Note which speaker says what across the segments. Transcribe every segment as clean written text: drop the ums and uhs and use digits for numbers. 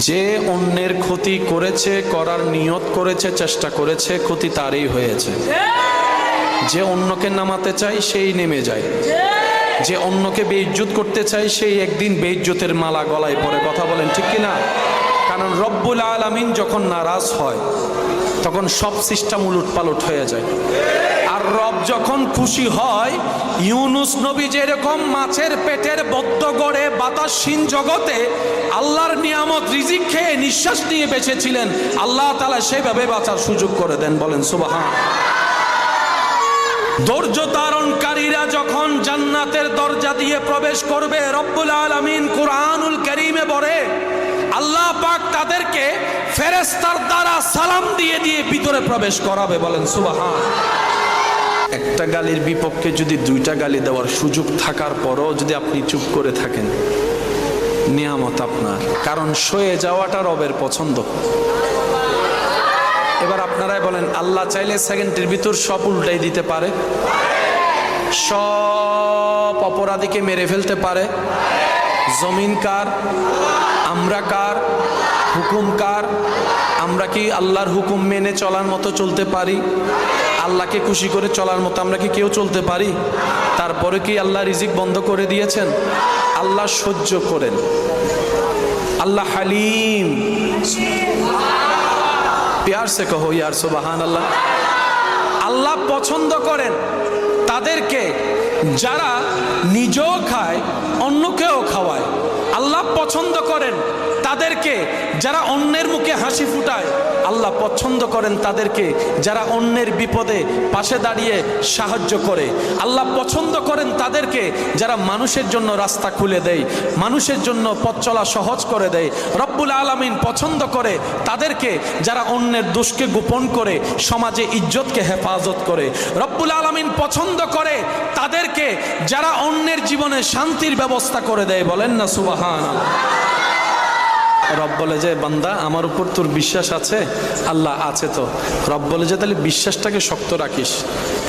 Speaker 1: যে অন্যের ক্ষতি করেছে, করার নিয়ত করেছে, চেষ্টা করেছে, ক্ষতি তারই হয়েছে। যে অন্যকে নামাতে চায় সেই নেমে যায়, যে অন্যকে বেইজ্জত করতে চায় সেই একদিন বেইজ্জতের মালা গলায় পরে। কথা বলেন ঠিক কিনা? কারণ রব্বুল আলামিন যখন নারাজ হয় তখন সব সিস্টেম উলটপালট হয়ে যায়। আর রব যখন খুশি হয়, ইউনুস নবী যেরকম মাছের পেটের বদ্ধ গড়ে বাতাসহীন জগতে আল্লাহর নিয়ামত রিজিক খেয়ে নিঃশ্বাস নিয়ে বেঁচেছিলেন, আল্লাহ তাআলা সেভাবে বাঁচার সুযোগ করে দেন। বলেন সুবহান। ধৈর্য ধারণকারীরা যখন জান্নাতের দরজা দিয়ে প্রবেশ করবে, রব্বুল আলামিন কুরআনুল কারীমে বলে আল্লাহ পাক তাদেরকে ফেরেশতার দ্বারা সালাম দিয়ে দিয়ে ভিতরে প্রবেশ করাবে। বলেন সুবহান। একটা গালির বিপক্ষে যদি দুইটা গালি দেওয়ার সুযোগ থাকার পরও যদি আপনি চুপ করে থাকেন, নিয়ামত আপনার। কারণ সয়ে যাওয়াটা রবের পছন্দ। এবার আপনারাই বলেন, আল্লাহ চাইলে সেকেন্ডের ভিতর সব উল্টাই দিতে পারে, সব অপরাধীকে মেরে ফেলতে পারে। জমিন কার? আমরা কার? হুকুম কার? আমরা কি আল্লাহর হুকুম মেনে চলার মতো চলতে পারি? আল্লাহকে খুশি করে চলার মতো আমরা কি কেউ চলতে পারি? তারপরে কি আল্লাহ রিজিক বন্ধ করে দিয়েছেন? আল্লাহ সহ্য করেন, আল্লাহ হালিম। प्यार से कहो यार सुबहान अल्लाह। আল্লাহ পছন্দ করেন তাদেরকে যারা নিজেও খায় অন্যকেও খাওয়ায়। আল্লাহ পছন্দ করেন তাদেরকে যারা অন্যের মুখে হাসি ফুটায়। আল্লাহ পছন্দ করেন তাদেরকে যারা অন্যের বিপদে পাশে দাঁড়িয়ে সাহায্য করে। আল্লাহ পছন্দ করেন তাদেরকে যারা মানুষের জন্য রাস্তা খুলে দেয়, মানুষের জন্য পথ চলা সহজ করে দেয়। রব্বুল আলামিন পছন্দ করে তাদেরকে যারা অন্যের দোষকে গোপন করে সমাজে ইজ্জতকে হেফাজত করে। রব্বুল আলামিন পছন্দ করে তাদেরকে যারা অন্যের জীবনে শান্তির ব্যবস্থা করে দেয়। বলেন না সুবহানাল্লাহ। রব বলে যে বান্দা আমার উপর তোর বিশ্বাস আছে? আল্লাহ আছে তো। রব বলে যে তাহলে বিশ্বাসটাকে শক্ত রাখিস,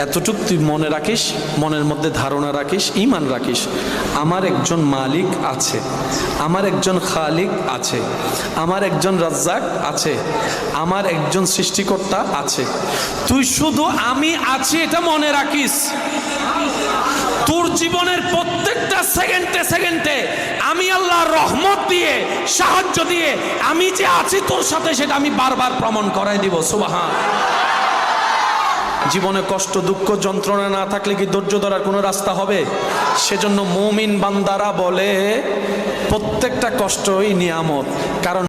Speaker 1: এতটুকু তুই মনে রাখিস, মনের মধ্যে ধারণা রাখিস, ঈমান রাখিস, আমার একজন মালিক আছে, আমার একজন খালিক আছে, আমার একজন রাজ্জাক আছে, আমার একজন সৃষ্টিকর্তা আছে। তুই শুধু আমি আছি এটা মনে রাখিস। তোর জীবনের প্রত্যেকটা সেকেন্ডে সেকেন্ডে আমি আল্লাহর রহমত দিয়ে, সাহায্য দিয়ে আমি যে আছি তোর সাথে সেটা আমি বারবার প্রমাণ করাই দিব। সুবহান। জীবনে কষ্ট, দুঃখ, যন্ত্রণা না থাকলে কি ধৈর্য ধরার কোনো রাস্তা হবে? সেজন্য মুমিন বান্দারা বলে প্রত্যেকটা কষ্টই নিয়ামত। কারণ